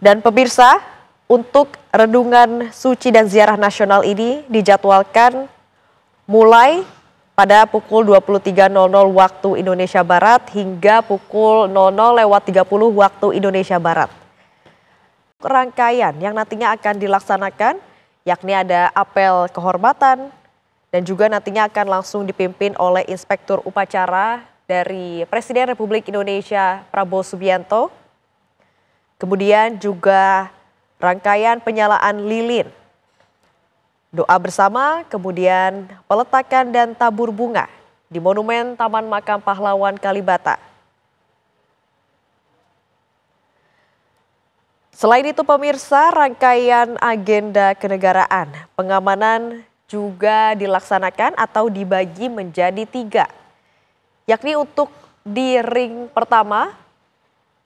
Dan pemirsa, untuk renungan suci dan ziarah nasional ini dijadwalkan mulai pada pukul 23.00 waktu Indonesia Barat hingga pukul 00.30 waktu Indonesia Barat. Rangkaian yang nantinya akan dilaksanakan yakni ada apel kehormatan dan juga nantinya akan langsung dipimpin oleh Inspektur Upacara dari Presiden Republik Indonesia Prabowo Subianto. Kemudian juga rangkaian penyalaan lilin, doa bersama, kemudian peletakan dan tabur bunga di Monumen Taman Makam Pahlawan Kalibata. Selain itu pemirsa, rangkaian agenda kenegaraan, pengamanan juga dilaksanakan atau dibagi menjadi 3. Yakni untuk di ring pertama,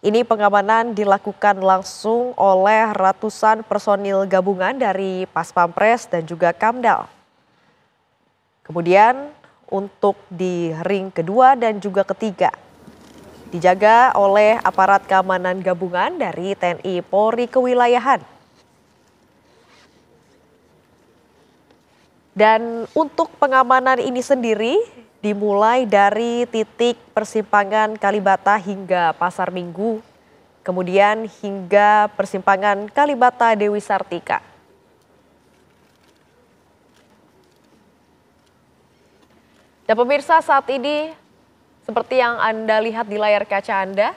ini pengamanan dilakukan langsung oleh ratusan personil gabungan dari Pas Pampres dan juga Kamdal. Kemudian untuk di ring kedua dan juga ketiga, dijaga oleh aparat keamanan gabungan dari TNI Polri kewilayahan. Dan untuk pengamanan ini sendiri dimulai dari titik persimpangan Kalibata hingga Pasar Minggu, kemudian hingga persimpangan Kalibata Dewi Sartika. Dan pemirsa, saat ini seperti yang Anda lihat di layar kaca Anda,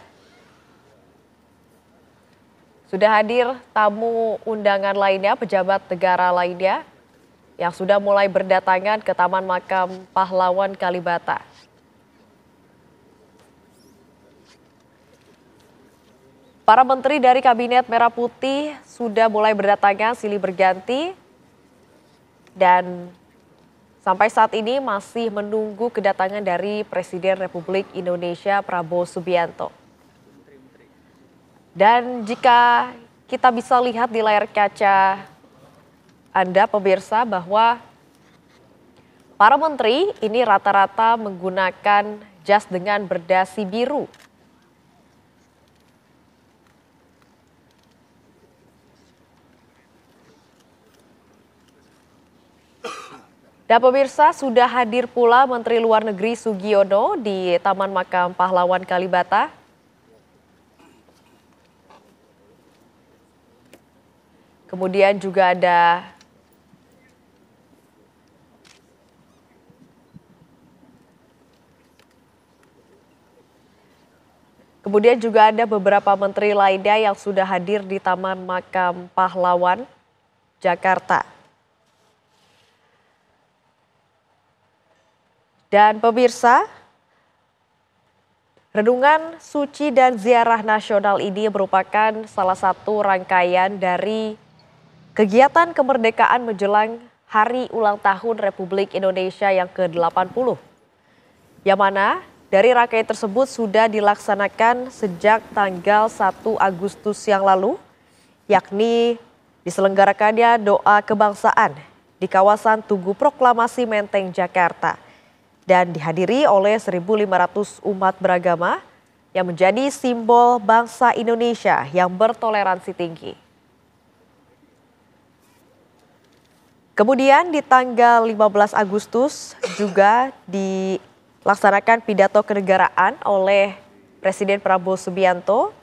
sudah hadir tamu undangan lainnya, pejabat negara lainnya yang sudah mulai berdatangan ke Taman Makam Pahlawan Kalibata. Para menteri dari Kabinet Merah Putih sudah mulai berdatangan silih berganti dan sampai saat ini masih menunggu kedatangan dari Presiden Republik Indonesia Prabowo Subianto. Dan jika kita bisa lihat di layar kaca Anda pemirsa bahwa para menteri ini rata-rata menggunakan jas dengan berdasi biru. Dan pemirsa, sudah hadir pula Menteri Luar Negeri Sugiono di Taman Makam Pahlawan Kalibata. Kemudian juga ada beberapa menteri lainnya yang sudah hadir di Taman Makam Pahlawan, Jakarta. Dan pemirsa, renungan suci dan ziarah nasional ini merupakan salah satu rangkaian dari kegiatan kemerdekaan menjelang Hari Ulang Tahun Republik Indonesia yang ke-80. Yang mana dari rangkaian tersebut sudah dilaksanakan sejak tanggal 1 Agustus yang lalu, yakni diselenggarakannya doa kebangsaan di kawasan Tugu Proklamasi Menteng, Jakarta. Dan dihadiri oleh 1.500 umat beragama yang menjadi simbol bangsa Indonesia yang bertoleransi tinggi. Kemudian di tanggal 15 Agustus juga dilaksanakan pidato kenegaraan oleh Presiden Prabowo Subianto.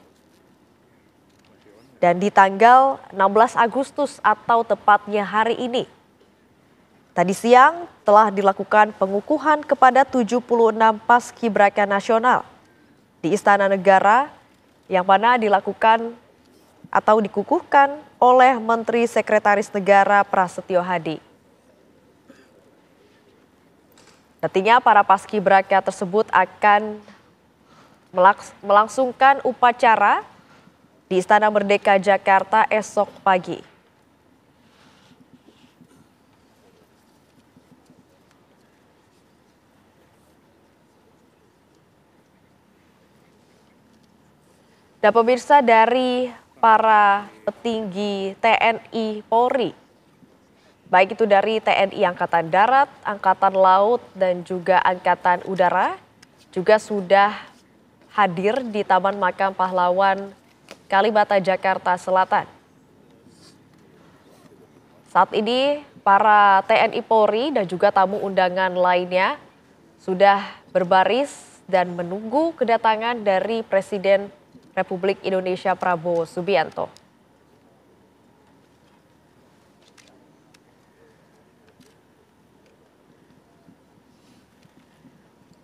Dan di tanggal 16 Agustus atau tepatnya hari ini, tadi siang telah dilakukan pengukuhan kepada 76 paskibraka nasional di Istana Negara yang mana dilakukan atau dikukuhkan oleh Menteri Sekretaris Negara Prasetyo Hadi. Nantinya para paskibraka tersebut akan melangsungkan upacara di Istana Merdeka Jakarta esok pagi. Dan pemirsa, dari para petinggi TNI Polri, baik itu dari TNI Angkatan Darat, Angkatan Laut, dan juga Angkatan Udara, juga sudah hadir di Taman Makam Pahlawan Kalibata, Jakarta Selatan. Saat ini para TNI Polri dan juga tamu undangan lainnya sudah berbaris dan menunggu kedatangan dari Presiden Republik Indonesia Prabowo Subianto.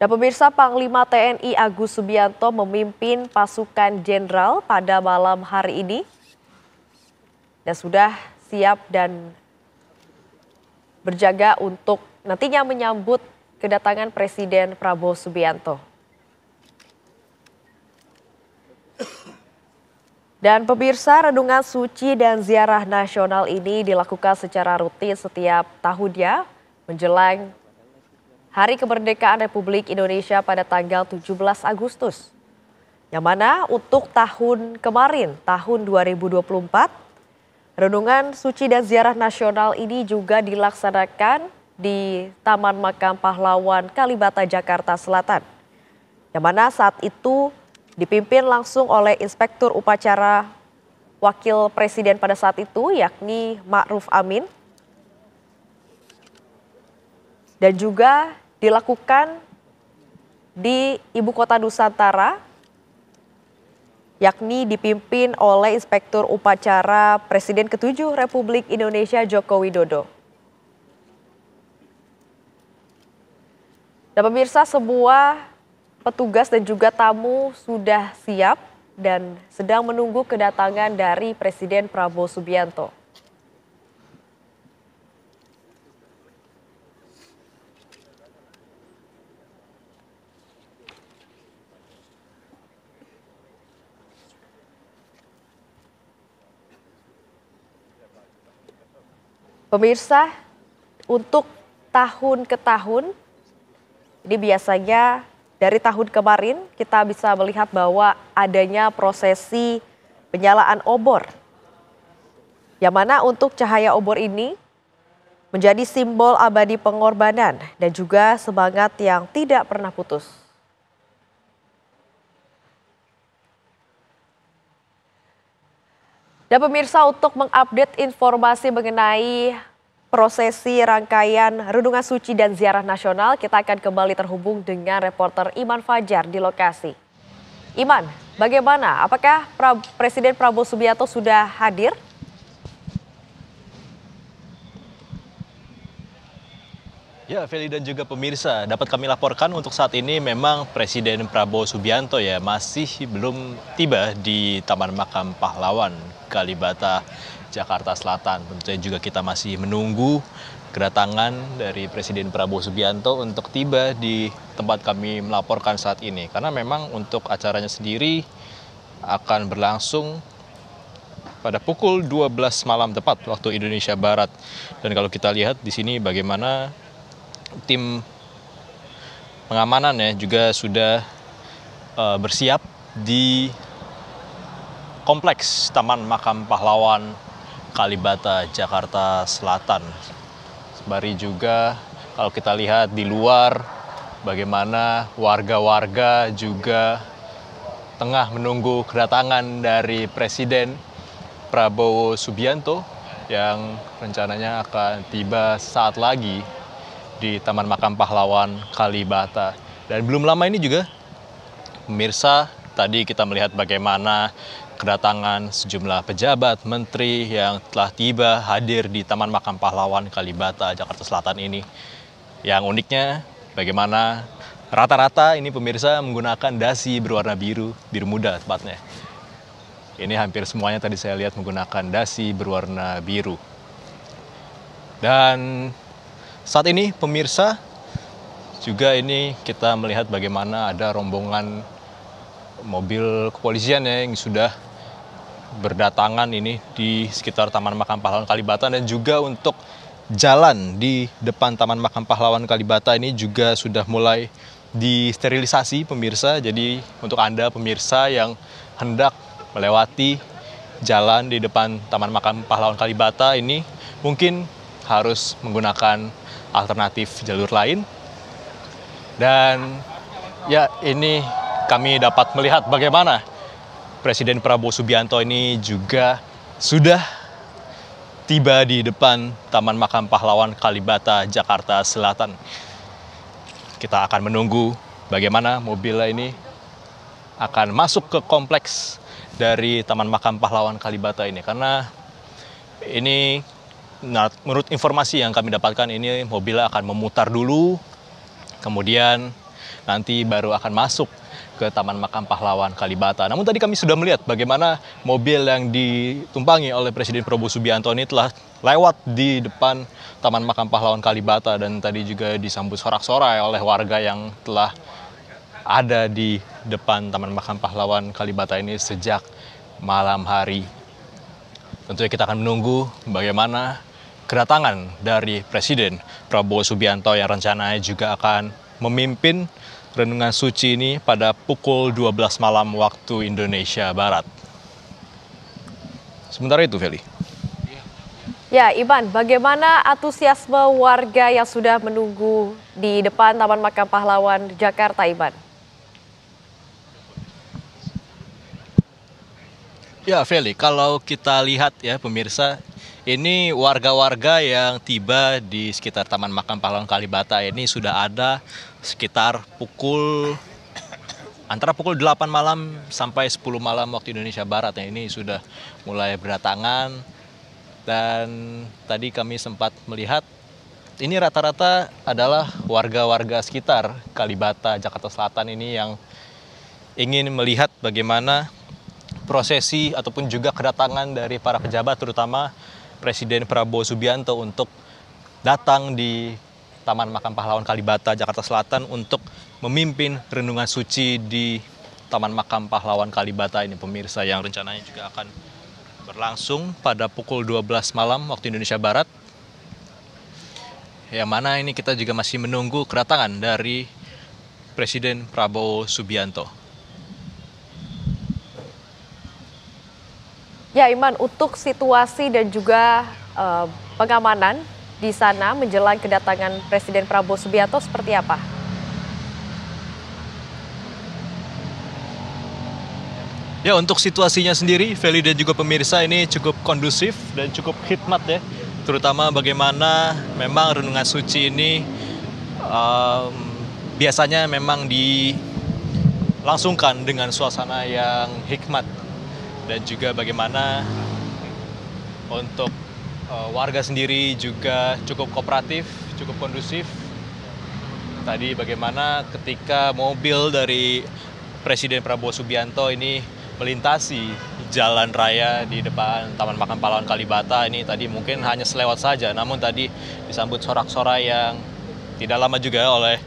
Dan pemirsa, Panglima TNI Agus Subianto memimpin pasukan jenderal pada malam hari ini dan sudah siap dan berjaga untuk nantinya menyambut kedatangan Presiden Prabowo Subianto. Dan pemirsa, renungan suci dan ziarah nasional ini dilakukan secara rutin setiap tahunnya menjelang Hari Kemerdekaan Republik Indonesia pada tanggal 17 Agustus. Yang mana untuk tahun kemarin, tahun 2024, renungan suci dan ziarah nasional ini juga dilaksanakan di Taman Makam Pahlawan Kalibata, Jakarta Selatan. Yang mana saat itu dipimpin langsung oleh Inspektur Upacara Wakil Presiden pada saat itu, yakni Ma'ruf Amin. Dan juga dilakukan di Ibu Kota Nusantara, yakni dipimpin oleh Inspektur Upacara Presiden ke-7 Republik Indonesia Joko Widodo. Dan pemirsa, semua petugas dan juga tamu sudah siap dan sedang menunggu kedatangan dari Presiden Prabowo Subianto. Pemirsa, untuk tahun ke tahun, ini biasanya dari tahun kemarin kita bisa melihat bahwa adanya prosesi penyalaan obor. Yang mana untuk cahaya obor ini menjadi simbol abadi pengorbanan dan juga semangat yang tidak pernah putus. Dan pemirsa, untuk mengupdate informasi mengenai prosesi rangkaian renungan suci dan ziarah nasional, kita akan kembali terhubung dengan reporter Iman Fajar di lokasi. Iman, bagaimana? Apakah Presiden Prabowo Subianto sudah hadir? Ya, Feli dan juga pemirsa, dapat kami laporkan untuk saat ini memang Presiden Prabowo Subianto ya masih belum tiba di Taman Makam Pahlawan Kalibata, Jakarta Selatan. Tentunya juga kita masih menunggu kedatangan dari Presiden Prabowo Subianto untuk tiba di tempat kami melaporkan saat ini. Karena memang untuk acaranya sendiri akan berlangsung pada pukul 12 malam tepat waktu Indonesia Barat. Dan kalau kita lihat di sini bagaimana tim pengamanan ya juga sudah bersiap di kompleks Taman Makam Pahlawan Kalibata, Jakarta Selatan. Sembari juga kalau kita lihat di luar bagaimana warga-warga juga tengah menunggu kedatangan dari Presiden Prabowo Subianto yang rencananya akan tiba saat lagi di Taman Makam Pahlawan Kalibata. Dan belum lama ini juga, pemirsa, tadi kita melihat bagaimana kedatangan sejumlah pejabat, menteri yang telah tiba hadir di Taman Makam Pahlawan Kalibata, Jakarta Selatan ini. Yang uniknya, bagaimana rata-rata ini pemirsa menggunakan dasi berwarna biru, biru muda tepatnya. Ini hampir semuanya tadi saya lihat menggunakan dasi berwarna biru. Dan saat ini pemirsa juga ini kita melihat bagaimana ada rombongan mobil kepolisian ya yang sudah berdatangan ini di sekitar Taman Makam Pahlawan Kalibata, dan juga untuk jalan di depan Taman Makam Pahlawan Kalibata ini juga sudah mulai disterilisasi pemirsa. Jadi untuk Anda pemirsa yang hendak melewati jalan di depan Taman Makam Pahlawan Kalibata ini mungkin harus menggunakan alternatif jalur lain. Dan ya ini kami dapat melihat bagaimana Presiden Prabowo Subianto ini juga sudah tiba di depan Taman Makam Pahlawan Kalibata, Jakarta Selatan. Kita akan menunggu bagaimana mobil ini akan masuk ke kompleks dari Taman Makam Pahlawan Kalibata ini. Karena ini menurut informasi yang kami dapatkan ini mobil akan memutar dulu, kemudian nanti baru akan masuk ke Taman Makam Pahlawan Kalibata. Namun tadi kami sudah melihat bagaimana mobil yang ditumpangi oleh Presiden Prabowo Subianto ini telah lewat di depan Taman Makam Pahlawan Kalibata dan tadi juga disambut sorak-sorai oleh warga yang telah ada di depan Taman Makam Pahlawan Kalibata ini sejak malam hari. Tentunya kita akan menunggu bagaimana kedatangan dari Presiden Prabowo Subianto yang rencananya juga akan memimpin renungan suci ini pada pukul 12 malam waktu Indonesia Barat. Sementara itu, Feli. Ya, Iman, bagaimana antusiasme warga yang sudah menunggu di depan Taman Makam Pahlawan Jakarta, Iman? Ya, Feli, kalau kita lihat ya pemirsa, ini warga-warga yang tiba di sekitar Taman Makam Pahlawan Kalibata ini sudah ada sekitar antara pukul 8 malam sampai 10 malam waktu Indonesia Barat ya, ini sudah mulai berdatangan. Dan tadi kami sempat melihat ini rata-rata adalah warga-warga sekitar Kalibata, Jakarta Selatan ini yang ingin melihat bagaimana prosesi ataupun juga kedatangan dari para pejabat, terutama Presiden Prabowo Subianto untuk datang di Taman Makam Pahlawan Kalibata, Jakarta Selatan untuk memimpin renungan suci di Taman Makam Pahlawan Kalibata ini, pemirsa, yang rencananya juga akan berlangsung pada pukul 12 malam waktu Indonesia Barat. Yang mana ini kita juga masih menunggu kedatangan dari Presiden Prabowo Subianto. Ya, Iman, untuk situasi dan juga pengamanan di sana menjelang kedatangan Presiden Prabowo Subianto seperti apa? Ya, untuk situasinya sendiri, Feli dan juga pemirsa, ini cukup kondusif dan cukup khidmat ya. Terutama bagaimana memang renungan suci ini biasanya memang dilangsungkan dengan suasana yang hikmat. Dan juga bagaimana untuk warga sendiri juga cukup kooperatif, cukup kondusif. Tadi bagaimana ketika mobil dari Presiden Prabowo Subianto ini melintasi jalan raya di depan Taman Makam Pahlawan Kalibata ini tadi mungkin hanya selewat saja, namun tadi disambut sorak-sorai yang tidak lama juga oleh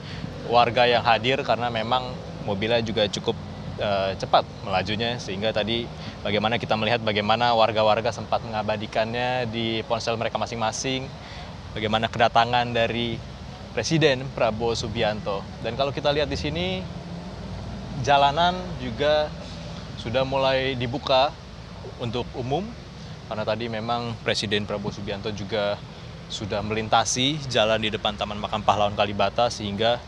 warga yang hadir karena memang mobilnya juga cukup cepat melajunya, sehingga tadi bagaimana kita melihat bagaimana warga-warga sempat mengabadikannya di ponsel mereka masing-masing, bagaimana kedatangan dari Presiden Prabowo Subianto. Dan kalau kita lihat di sini, jalanan juga sudah mulai dibuka untuk umum, karena tadi memang Presiden Prabowo Subianto juga sudah melintasi jalan di depan Taman Makam Pahlawan Kalibata, sehingga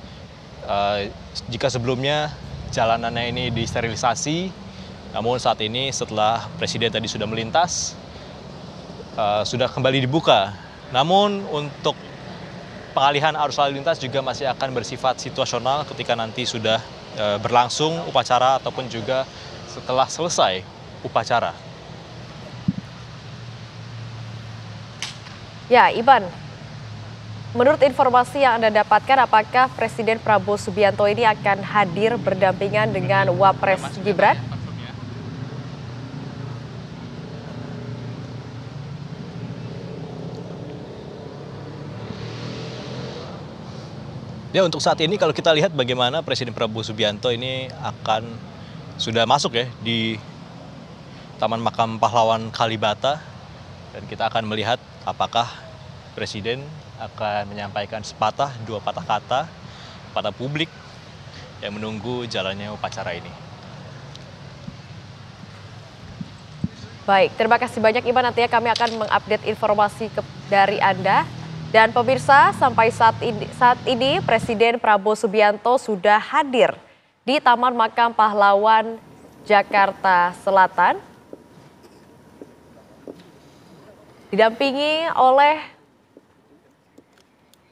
jika sebelumnya jalanannya ini disterilisasi, namun saat ini setelah Presiden tadi sudah melintas, sudah kembali dibuka. Namun untuk pengalihan arus lalu lintas juga masih akan bersifat situasional ketika nanti sudah berlangsung upacara ataupun juga setelah selesai upacara. Ya, Iban, menurut informasi yang Anda dapatkan, apakah Presiden Prabowo Subianto ini akan hadir berdampingan dengan Wapres Gibran? Ya, untuk saat ini kalau kita lihat bagaimana Presiden Prabowo Subianto ini sudah masuk ya di Taman Makam Pahlawan Kalibata, dan kita akan melihat apakah Presiden akan menyampaikan sepatah dua patah kata pada publik yang menunggu jalannya upacara ini. Baik, terima kasih banyak Iman. Nantinya kami akan mengupdate informasi dari Anda. Dan pemirsa, sampai saat ini Presiden Prabowo Subianto sudah hadir di Taman Makam Pahlawan Jakarta Selatan, didampingi oleh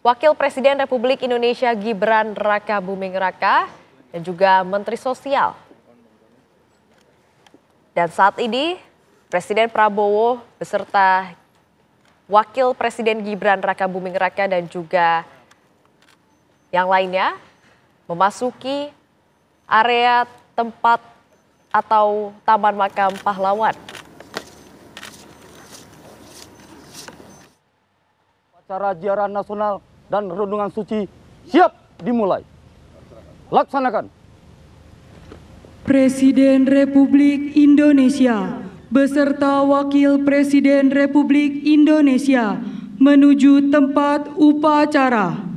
Wakil Presiden Republik Indonesia Gibran Rakabuming Raka dan juga Menteri Sosial. Dan saat ini Presiden Prabowo beserta Wakil Presiden Gibran Rakabuming Raka dan juga yang lainnya memasuki area tempat atau Taman Makam Pahlawan. Acara ziarah nasional dan renungan suci siap dimulai. Laksanakan. Presiden Republik Indonesia beserta Wakil Presiden Republik Indonesia menuju tempat upacara.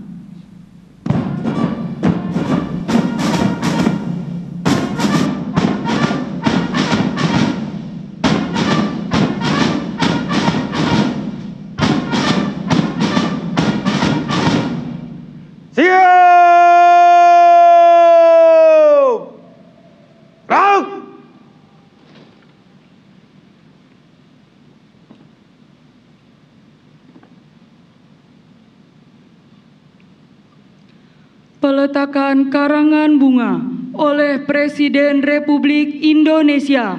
Peletakan karangan bunga oleh Presiden Republik Indonesia.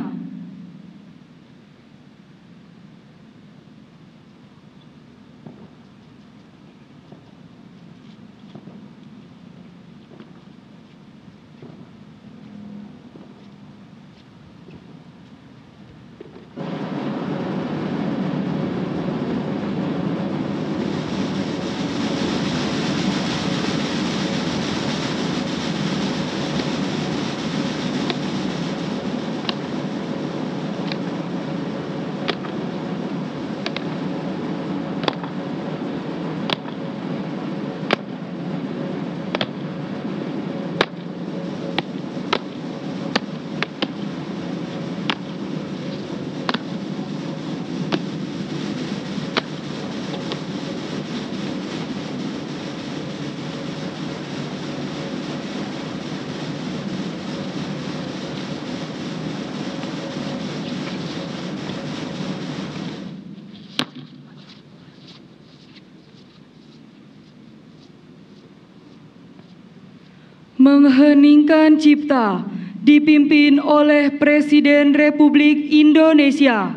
Mengheningkan cipta dipimpin oleh Presiden Republik Indonesia.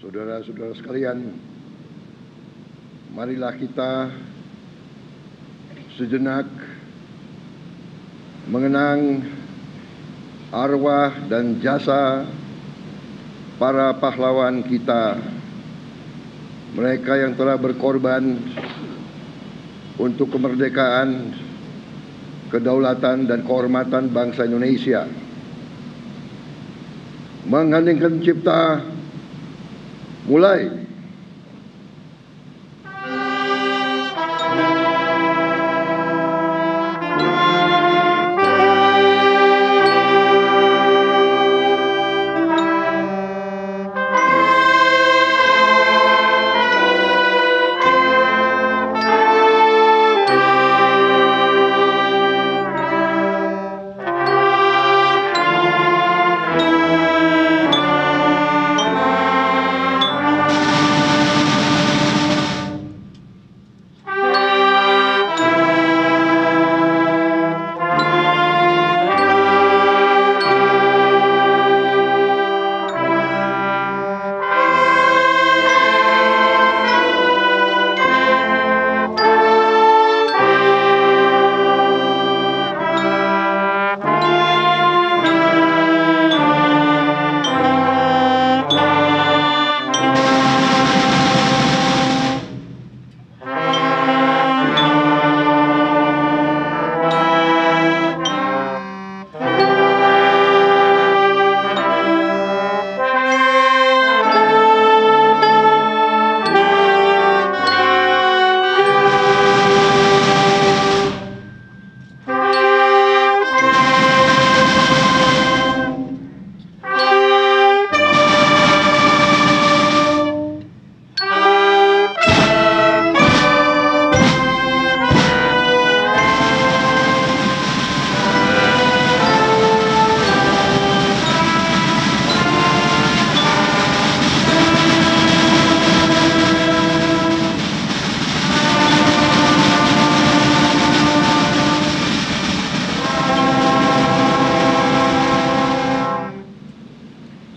Saudara-saudara sekalian, marilah kita sejenak mengenang arwah dan jasa para pahlawan kita, mereka yang telah berkorban untuk kemerdekaan, kedaulatan, dan kehormatan bangsa Indonesia. Mengheningkan cipta, mulai.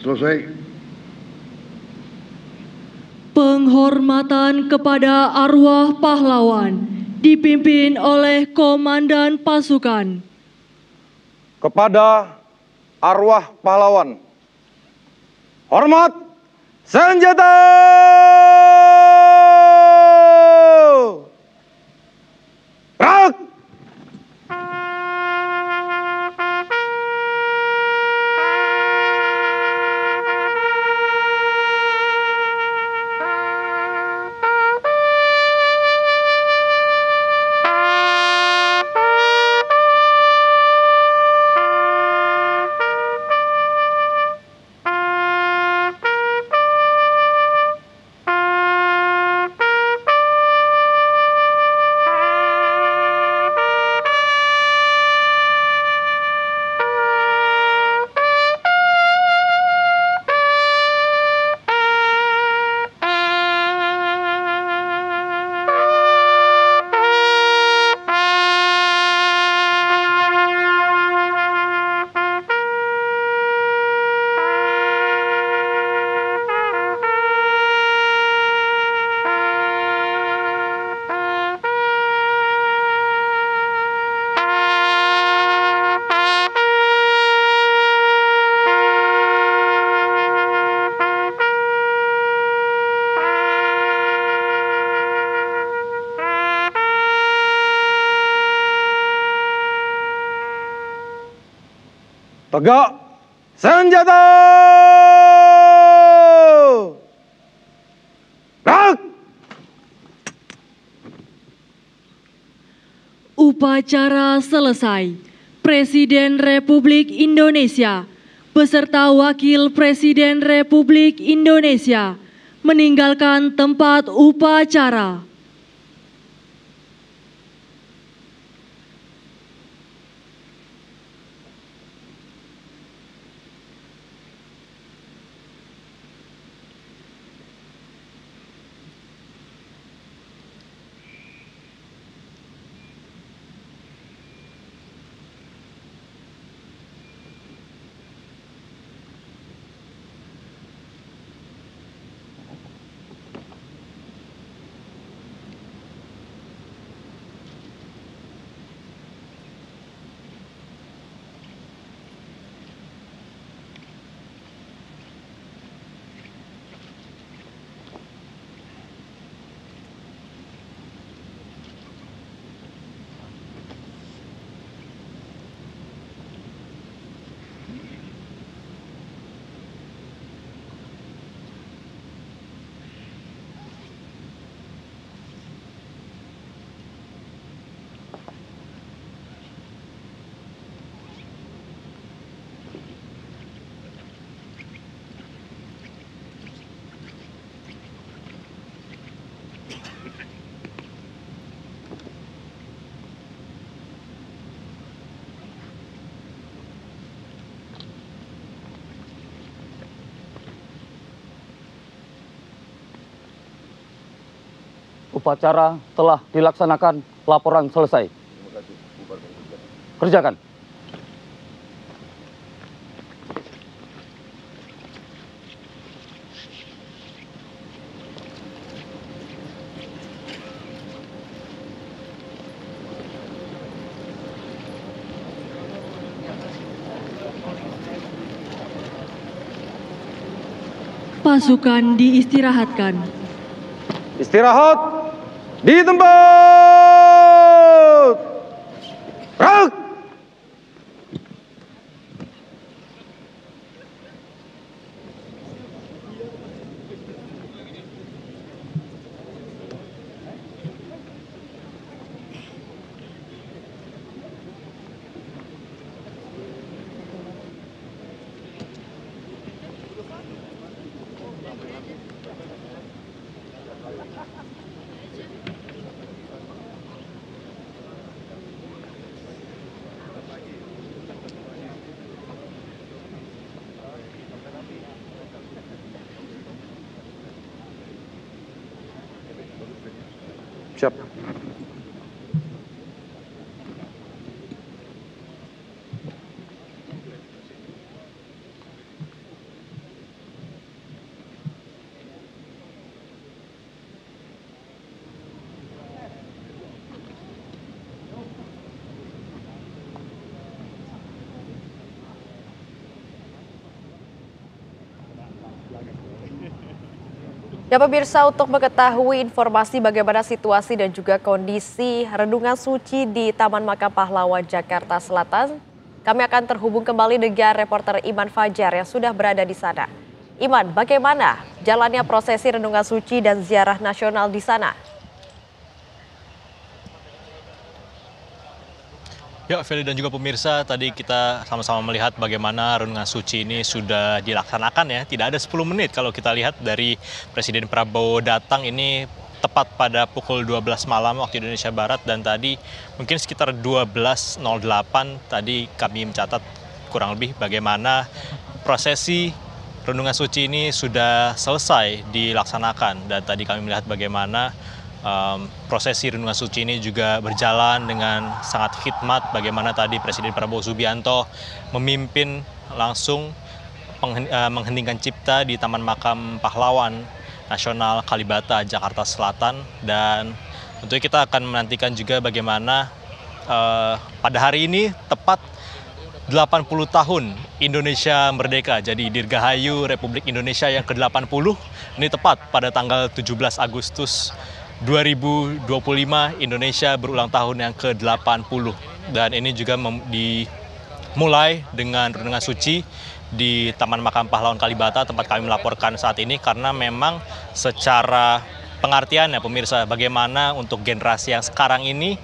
selesai. Penghormatan kepada arwah pahlawan dipimpin oleh Komandan Pasukan. Kepada arwah pahlawan, hormat senjata! Gerak! Tegak senjata! Gerak! Upacara selesai. Presiden Republik Indonesia beserta Wakil Presiden Republik Indonesia meninggalkan tempat upacara. Upacara telah dilaksanakan, laporan selesai. Kerjakan. Pasukan diistirahatkan. Istirahat di tempat. Gerak! Siap. Ya pemirsa, untuk mengetahui informasi bagaimana situasi dan juga kondisi Renungan Suci di Taman Makam Pahlawan Jakarta Selatan, kami akan terhubung kembali dengan reporter Iman Fajar yang sudah berada di sana. Iman, bagaimana jalannya prosesi Renungan Suci dan ziarah nasional di sana? Ya, Feli dan juga pemirsa, tadi kita sama-sama melihat bagaimana Renungan Suci ini sudah dilaksanakan ya. Tidak ada 10 menit kalau kita lihat dari Presiden Prabowo datang ini tepat pada pukul 12 malam waktu Indonesia Barat, dan tadi mungkin sekitar 12.08 tadi kami mencatat kurang lebih bagaimana prosesi Renungan Suci ini sudah selesai dilaksanakan, dan tadi kami melihat bagaimana prosesi Renungan Suci ini juga berjalan dengan sangat khidmat, bagaimana tadi Presiden Prabowo Subianto memimpin langsung mengheningkan cipta di Taman Makam Pahlawan Nasional Kalibata, Jakarta Selatan. Dan tentunya kita akan menantikan juga bagaimana pada hari ini tepat 80 tahun Indonesia merdeka, jadi Dirgahayu Republik Indonesia yang ke-80, ini tepat pada tanggal 17 Agustus 2025 Indonesia berulang tahun yang ke-80. Dan ini juga dimulai dengan Renungan Suci di Taman Makam Pahlawan Kalibata, tempat kami melaporkan saat ini, karena memang secara pengertiannya pemirsa, bagaimana untuk generasi yang sekarang ini,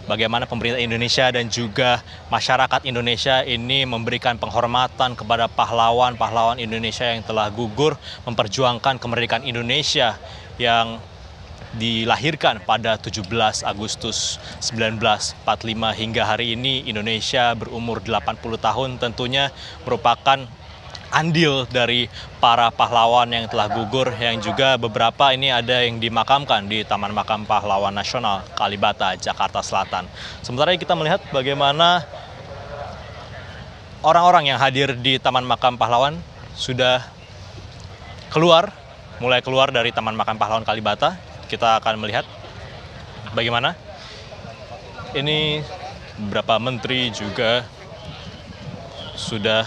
bagaimana pemerintah Indonesia dan juga masyarakat Indonesia ini memberikan penghormatan kepada pahlawan-pahlawan Indonesia yang telah gugur memperjuangkan kemerdekaan Indonesia yang dilahirkan pada 17 Agustus 1945 hingga hari ini Indonesia berumur 80 tahun, tentunya merupakan andil dari para pahlawan yang telah gugur, yang juga beberapa ini ada yang dimakamkan di Taman Makam Pahlawan Nasional Kalibata, Jakarta Selatan. Sementara kita melihat bagaimana orang-orang yang hadir di Taman Makam Pahlawan sudah mulai keluar dari Taman Makam Pahlawan Kalibata. Kita akan melihat bagaimana ini beberapa menteri juga sudah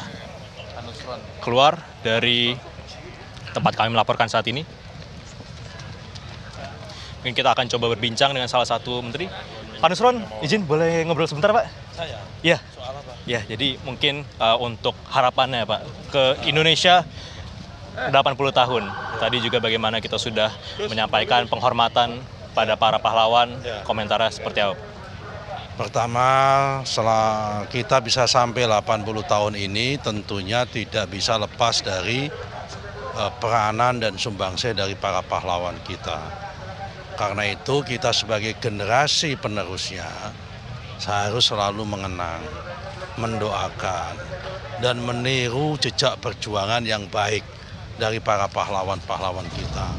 keluar dari tempat kami melaporkan saat ini. Mungkin kita akan coba berbincang dengan salah satu menteri. Pak Nusron, izin boleh ngobrol sebentar, Pak? Saya? Iya. Soal apa? Ya, jadi mungkin untuk harapannya, Pak, ke Indonesia 80 tahun. Tadi juga bagaimana kita sudah menyampaikan penghormatan pada para pahlawan, komentarnya seperti apa? Pertama, setelah kita bisa sampai 80 tahun ini tentunya tidak bisa lepas dari peranan dan sumbangsih dari para pahlawan kita. Karena itu kita sebagai generasi penerusnya harus selalu mengenang, mendoakan, dan meniru jejak perjuangan yang baik dari para pahlawan-pahlawan kita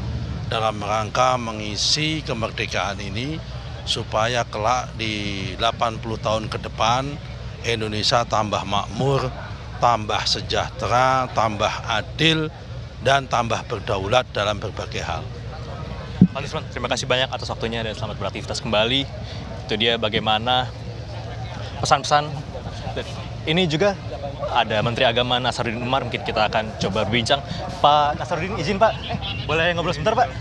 dalam rangka mengisi kemerdekaan ini supaya kelak di 80 tahun ke depan Indonesia tambah makmur, tambah sejahtera, tambah adil, dan tambah berdaulat dalam berbagai hal. Pak Nusron, terima kasih banyak atas waktunya dan selamat beraktivitas kembali. Itu dia bagaimana pesan-pesan. Ini juga ada Menteri Agama Nasaruddin Umar, mungkin kita akan coba berbincang. Pak Nasaruddin, izin Pak, boleh ngobrol sebentar Pak?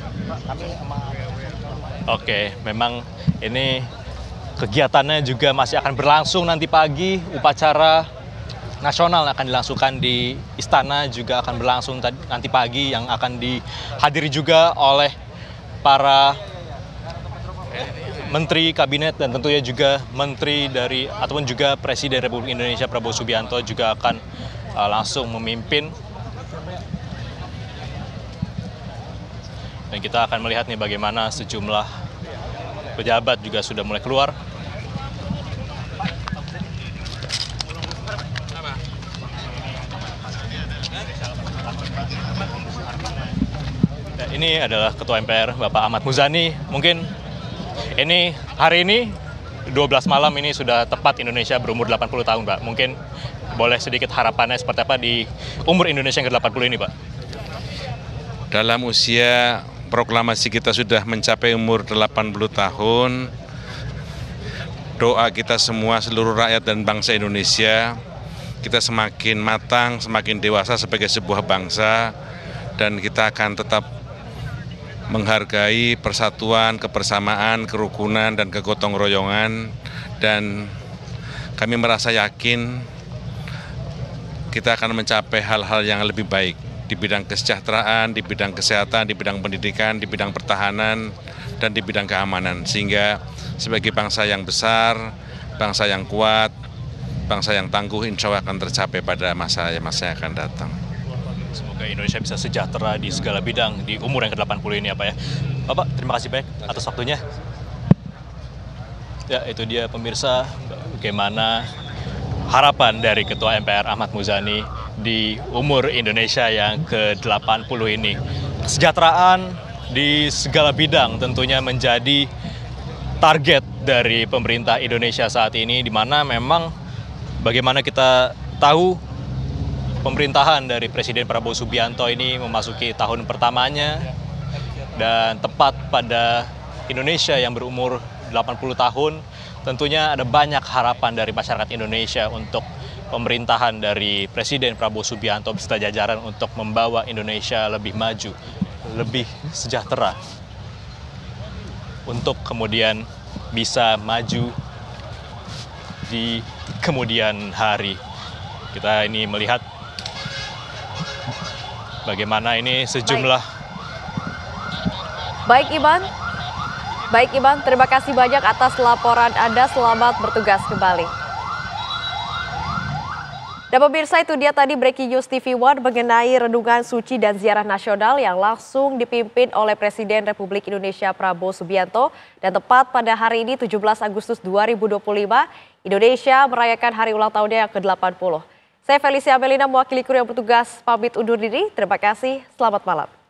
Oke, memang ini kegiatannya juga masih akan berlangsung nanti pagi. Upacara nasional akan dilangsungkan di Istana juga akan berlangsung nanti pagi, yang akan dihadiri juga oleh para Menteri Kabinet dan tentunya juga Menteri dari ataupun juga Presiden Republik Indonesia Prabowo Subianto juga akan langsung memimpin. Dan kita akan melihat nih bagaimana sejumlah pejabat juga sudah mulai keluar. Dan ini adalah Ketua MPR Bapak Ahmad Muzani. Mungkin ini hari ini 12 malam ini sudah tepat Indonesia berumur 80 tahun, Pak. Mungkin boleh sedikit harapannya seperti apa di umur Indonesia yang ke-80 ini, Pak? Dalam usia proklamasi kita sudah mencapai umur 80 tahun. Doa kita semua, seluruh rakyat dan bangsa Indonesia, kita semakin matang, semakin dewasa sebagai sebuah bangsa, dan kita akan tetap menghargai persatuan, kebersamaan, kerukunan, dan kegotong royongan, dan kami merasa yakin kita akan mencapai hal-hal yang lebih baik di bidang kesejahteraan, di bidang kesehatan, di bidang pendidikan, di bidang pertahanan, dan di bidang keamanan. Sehingga sebagai bangsa yang besar, bangsa yang kuat, bangsa yang tangguh, insya Allah akan tercapai pada masa yang akan datang. Semoga Indonesia bisa sejahtera di segala bidang di umur yang ke-80 ini ya Pak ya. Bapak, terima kasih banyak atas waktunya. Ya, itu dia pemirsa bagaimana harapan dari Ketua MPR Ahmad Muzani di umur Indonesia yang ke-80 ini. Kesejahteraan di segala bidang tentunya menjadi target dari pemerintah Indonesia saat ini, di mana memang bagaimana kita tahu pemerintahan dari Presiden Prabowo Subianto ini memasuki tahun pertamanya, dan tepat pada Indonesia yang berumur 80 tahun, tentunya ada banyak harapan dari masyarakat Indonesia untuk pemerintahan dari Presiden Prabowo Subianto beserta jajaran untuk membawa Indonesia lebih maju, lebih sejahtera, untuk kemudian bisa maju di kemudian hari. Kita ini melihat bagaimana ini sejumlah... Baik Iman, terima kasih banyak atas laporan Anda, selamat bertugas kembali. Dan pemirsa, itu dia tadi Breaking News TV One mengenai Renungan Suci dan Ziarah Nasional yang langsung dipimpin oleh Presiden Republik Indonesia Prabowo Subianto. Dan tepat pada hari ini 17 Agustus 2025, Indonesia merayakan hari ulang tahunnya yang ke-80. Saya Felicia Melina mewakili kru yang bertugas pamit undur diri. Terima kasih, selamat malam.